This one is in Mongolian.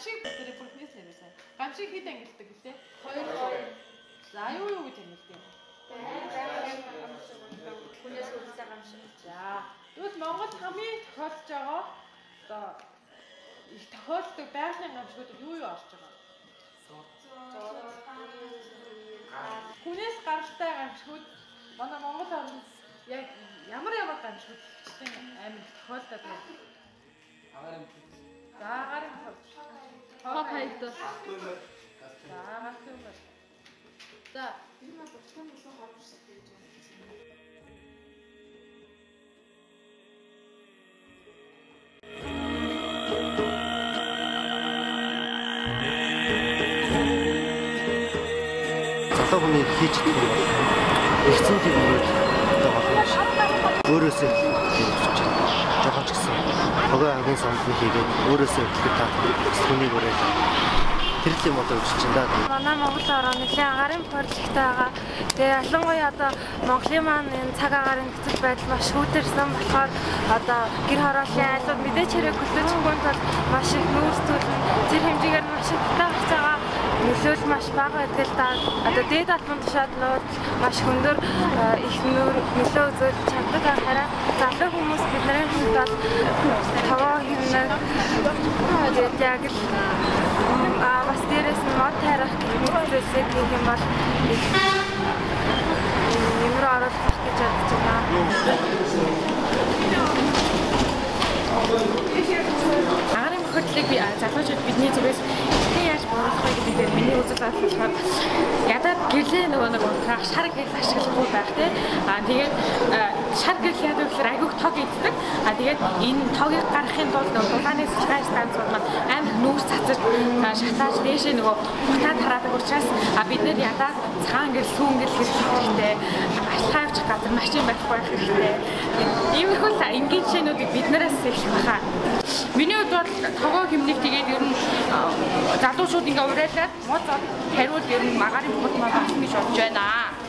Гамшиг дээр бүхнээс нэрсэн. Гамшиг хэд ангилдаг гэлээ? 2. За юу гэж ангилдаг? Хүнээс үлдсэн гамшиг. За тэгвэл Монгол хамгийн тохиолдож байгаа одоо их тохиолддог байгалийн гамшигууд юу орж байгаа? Хүнээс гаралтай гамшигууд манай Монгол орнд яг ямар гамшигууд амар тохиолдоод байна? За агарын хавч. Хоо хайдас. За агарын. За энэ маань бурхан болсон хавч гэж байна. Хүний хийж идэх юм бол ихсэн тиймүүд одоо болно ш. Өөрөөсөө хийж байна. Жохон ч гэсэн хогоо ангийн самд нь хийгээд өөрөөсөө ихлэх таа хүнийг өрөөл. Тэр л юм одоо үжиж байна да. Манай Монгол орон нэлээд агарын project байгаа. Тэгээ ялангуяа одоо Монголын маань энэ цаг агарын нөхцөл байдал маш шүүдэрсэн болохоор одоо гэр хорооллын айлууд мэдээж хэрэг хөтлөжгүй тул маш их нүүрстүүлэн зэрэг хэмжээгээр маш их таарч байгаа. Нөлөөл маш бага байдаг л да. Одоо дээд албан тушаалнууд маш хөндөр их нөлөө үзүүлж чаддаг хараа залуу хүмүүс бидний хувьд бол таваа хийнэ. Тэгээд яг л бас дээрээс нь мод тарих зүйлсээ гэх юм бол нэмэр оруулах гэж бодож байна. Агарын хөтлөгийг би залуучууд бидний зүгээс яаж бууруулах вэ гэдэг дээр миний үзэл бодол болохоор ядаад гэрлээ нөгөө нэг унтраах шар гэрэл ашиглахгүй байх тийм. Тэгээд шар гэрэл яадаг гэхээр айгүйх тог иддэг. Тэгээд энэ тогийг гаргахын тулд дулааны сэлгай станцууд маань амар нүүрс цацаж шатааж дээшээ нөгөө хутаад хараадаг учраас бид нэр ядаад цагаан гэрэл сүүн гэрэл хэрэгтэй. Ашиглаа явуучих газар машин байхгүй байх хэрэгтэй. Иймэрхүү энгийн жишээнүүдийг биднээс эхлэх баха. Миний хувьд бол тогоо хэмнэх тэгээд ер нь залуучууд ингээ урайлаад моцод хариул ер нь агарын бүхэл маань болсон гэж бодож байна.